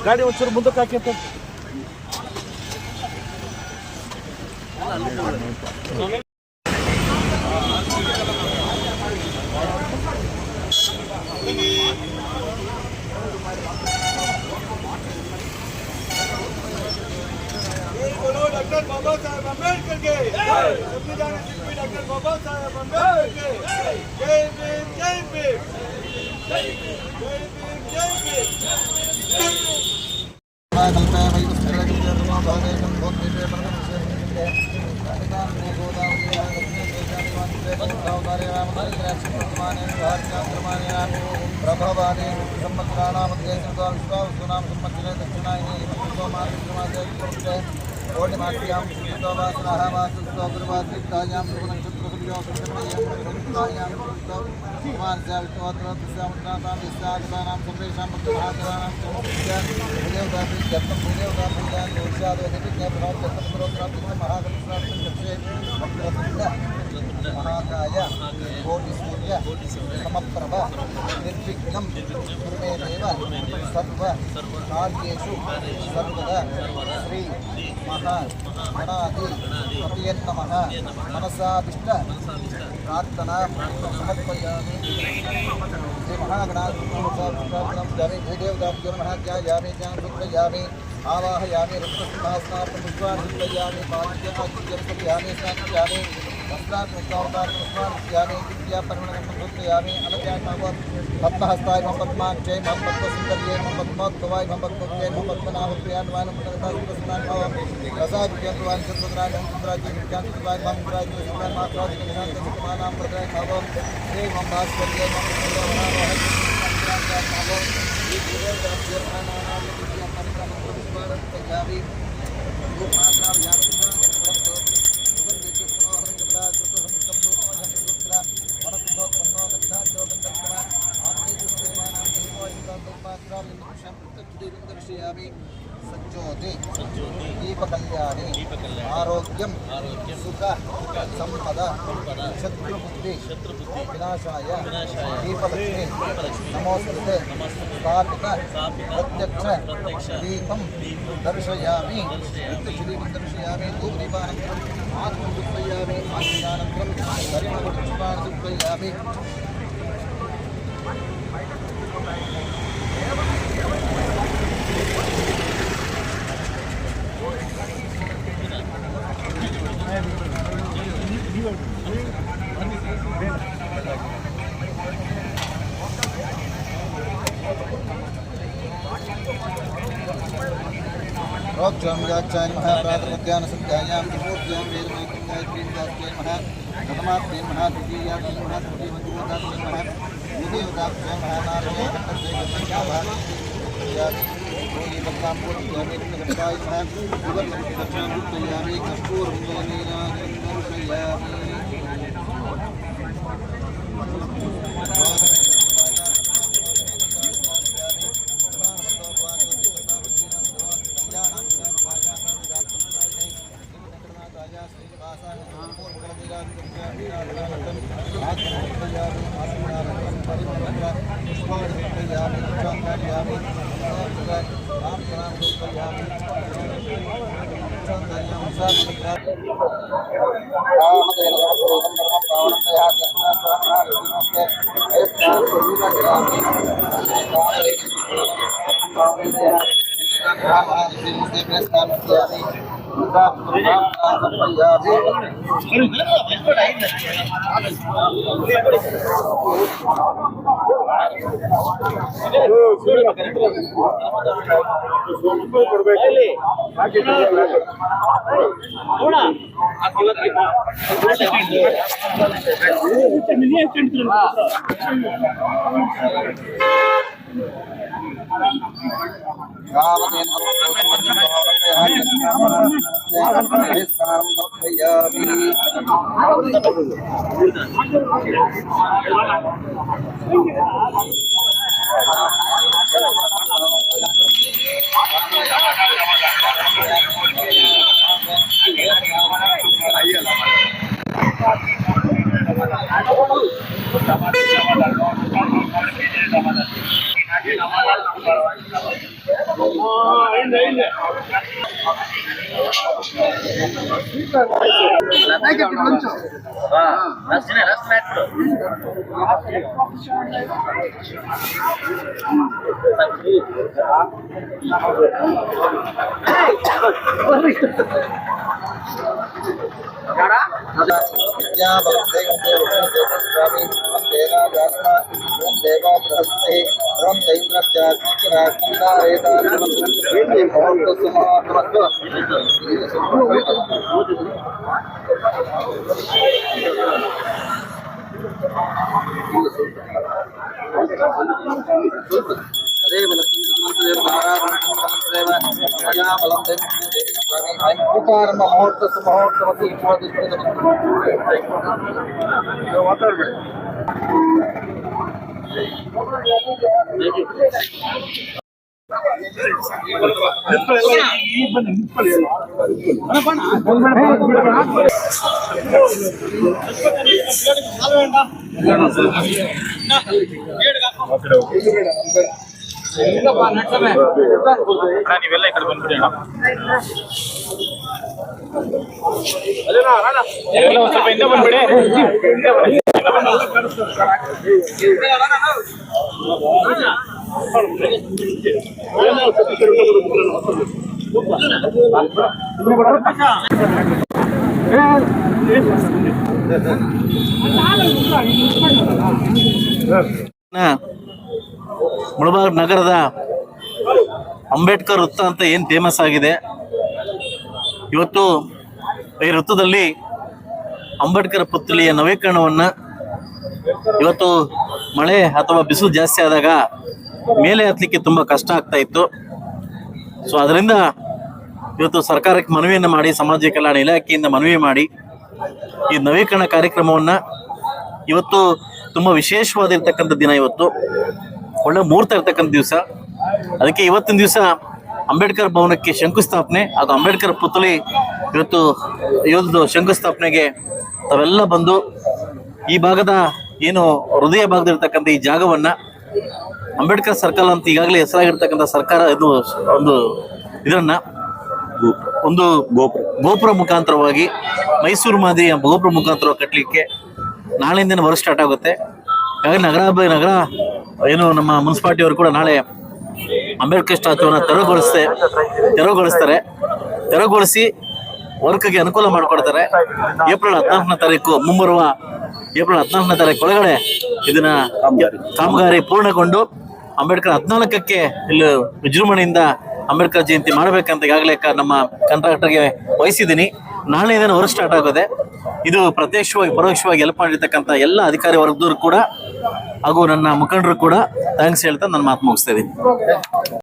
ಗಾಡಿ ಒಂಚೂರು ಮುಂದಕ್ಕೆ ಹಾಕಿ ಅಂತ डॉक्टर बाबा साहेब अंबेडकर के संविधान शिल्पी डॉक्टर बाबा साहेब अंबेडकर के जय भीम जय भीम जय भीम जय भीम जय प्रभवादे संवत्सराणामध्ये सुनाम संवत्सरे दक्षिणायने ओडिमास्यां सुतोवासनाः वासुस्तो गुरुवासितायां गुरुनक्षत्रसुभ्यो सुब्रह्मण्यां कुमारस्याविष्णुवत्रस्यामुद्रातां यस्यागतानां सर्वेषां भक्तमहादेवानां देवदापि दत्तं देवदापीयां दोषादोदिविज्ञापनोत्तमपुरोत्रात्मकं महागणेश्वरात्मकक्षे वक्रतुण्ड महाकाय कोटिसूर्य समप्रभ निर्विघ्नं कुरु मे देव सर्वकार्येषु सर्वदा श्री महागणाधि पतये नमः मनसाभिष्ट प्रार्थना समर्पयामि श्री महागणाधिपतिं जामि भूदेवताभ्यो नमः ध्यायामि ध्यानपूजयामि आवाहयामि रुद्रसिंहासनार्थं पुष्पाणि पूजयामि पाद्यमाद्यं पूजयामि स्नापयामि वस्त्रात्मकावतात्मस्वामियामि विद्यापर्वणं समर्पयामि अलव्यात्मावं पद्महस्ताय मम पद्माक्षय मम पद्मसुन्दर्ये मम पद्मोत्तवाय मम पद्मोत्तये मम पद्मनाभप्रियान्वानं पद्मदासुस्नाभवं रसाभिज्ञातवान् चन्द्रद्राजं चन्द्राज्यं विज्ञातवान् मम राजं मात्रादिकशान्तसुखमानां प्रदाय भावं हे मम भास्कर्ये मम पुत्रवनावहं भावं हे गुरुदेवदाभ्यर्थनानां विद्यापर्वणं सज्जोति दीपकल्याणे आरोग्यं सुख संपद शत्रुबुद्धि विनाशाय दीपलक्ष्मी नमोस्तुते स्थापित प्रत्यक्ष दीपं दर्शयामि दीपं दर्शयामि धूपदीपानन्तरम् आत्मं धूपयामि आत्मानन्तरं परिमलपुष्पाणि धूपयामि रोक्षं व्याख्यान महाप्रातरुद्यान संध्यायां विभूत्यां वेदमयं गायत्रीं दास्यै महा प्रथमात्में महा द्वितीयां महा तृतीयं महा द्वितीयोदाख्यां महानारये कण्ठस्यै ओये भक्तां पूर्वयामि निकटाय महा विवर्तकक्षां पूजयामि कर्पूरं नीराजनं दर्शयामि ನೀವೆಲ್ಲ ಈ ಕಡೆ ಬಂದ್ಬಿಡಿ ಸ್ವಲ್ಪ ಹಿಂದೆ ಬಂದ್ಬಿಡಿ. ಮುಳಬಾಗಿಲು ನಗರದ ಅಂಬೇಡ್ಕರ್ ವೃತ್ತ ಅಂತ ಏನು ಫೇಮಸ್ ಆಗಿದೆ, ಇವತ್ತು ಈ ವೃತ್ತದಲ್ಲಿ ಅಂಬೇಡ್ಕರ್ ಪುತ್ಥಳಿಯ ನವೀಕರಣವನ್ನು ಇವತ್ತು ಮಳೆ ಅಥವಾ ಬಿಸಿಲು ಜಾಸ್ತಿ ಆದಾಗ ಮೇಲೆ ಹತ್ತಲಿಕ್ಕೆ ತುಂಬ ಕಷ್ಟ ಆಗ್ತಾ ಇತ್ತು. ಸೊ ಅದರಿಂದ ಇವತ್ತು ಸರ್ಕಾರಕ್ಕೆ ಮನವಿಯನ್ನು ಮಾಡಿ, ಸಮಾಜ ಕಲ್ಯಾಣ ಇಲಾಖೆಯಿಂದ ಮನವಿ ಮಾಡಿ ಈ ನವೀಕರಣ ಕಾರ್ಯಕ್ರಮವನ್ನು ಇವತ್ತು ತುಂಬ ವಿಶೇಷವಾಗಿರ್ತಕ್ಕಂಥ ದಿನ. ಇವತ್ತು ಒಳ್ಳೆ ಮುಹೂರ್ತ ಇರ್ತಕ್ಕಂಥ ದಿವಸ. ಅದಕ್ಕೆ ಇವತ್ತಿನ ದಿವಸ ಅಂಬೇಡ್ಕರ್ ಭವನಕ್ಕೆ ಶಂಕುಸ್ಥಾಪನೆ ಹಾಗೂ ಅಂಬೇಡ್ಕರ್ ಪುತ್ಥಳಿ ಇವತ್ತು ಶಂಕುಸ್ಥಾಪನೆಗೆ ತಾವೆಲ್ಲ ಬಂದು ಈ ಭಾಗದ ಏನು ಹೃದಯ ಭಾಗದಲ್ಲಿರ್ತಕ್ಕಂಥ ಈ ಜಾಗವನ್ನು ಅಂಬೇಡ್ಕರ್ ಸರ್ಕಲ್ ಅಂತ ಈಗಾಗಲೇ ಹೆಸರಾಗಿರ್ತಕ್ಕಂಥ ಸರ್ಕಾರ ಇದನ್ನು ಒಂದು ಗೋಪುರ ಮುಖಾಂತರವಾಗಿ ಮೈಸೂರು ಮಾದರಿಯ ಗೋಪುರ ಮುಖಾಂತರ ಕಟ್ಟಲಿಕ್ಕೆ ನಾಳೆಯಿಂದ ವರ್ಕ್ ಸ್ಟಾರ್ಟ್ ಆಗುತ್ತೆ. ಹಾಗಾಗಿ ನಗರ ಏನು ನಮ್ಮ ಮುನ್ಸಿಪಾಲಿಟಿಯವರು ಕೂಡ ನಾಳೆ ಅಂಬೇಡ್ಕರ್ ಸ್ಟ್ಯಾಚ್ಯೂವನ್ನು ತೆರವುಗೊಳಿಸಿ ವರ್ಕ್ಗೆ ಅನುಕೂಲ ಮಾಡಿಕೊಡ್ತಾರೆ. ಏಪ್ರಿಲ್ 14ನೇ ತಾರೀಕು ಮುಂಬರುವ ಏಪ್ರಿಲ್ 14ನೇ ತಾರೀಕು ಒಳಗಡೆ ಇದನ್ನ ಕಾಮಗಾರಿ ಪೂರ್ಣಗೊಂಡು ಅಂಬೇಡ್ಕರ್ 14ಕ್ಕೆ ಇಲ್ಲಿ ವಿಜೃಂಭಣೆಯಿಂದ ಅಂಬೇಡ್ಕರ್ ಜಯಂತಿ ಮಾಡಬೇಕಂತ ಈಗಾಗಲೇ ನಮ್ಮ ಕಾಂಟ್ರಾಕ್ಟರ್ಗೆ ವಹಿಸಿದ್ದೀನಿ. ನಾಳೆ ಇದನ್ನು ವರ್ಕ್ ಸ್ಟಾರ್ಟ್ ಆಗೋದೆ. ಇದು ಪ್ರತ್ಯಕ್ಷವಾಗಿ ಪರೋಕ್ಷವಾಗಿ ಹೆಲ್ಪ್ ಮಾಡಿರ್ತಕ್ಕಂಥ ಎಲ್ಲ ಅಧಿಕಾರಿ ವರ್ಗದವರು ಕೂಡ ಹಾಗೂ ನನ್ನ ಮುಖಂಡರು ಕೂಡ ಥ್ಯಾಂಕ್ಸ್ ಹೇಳ್ತಾ ನನ್ನ ಮಾತು ಮುಗಿಸ್ತಾ ಇದ್ದೀನಿ.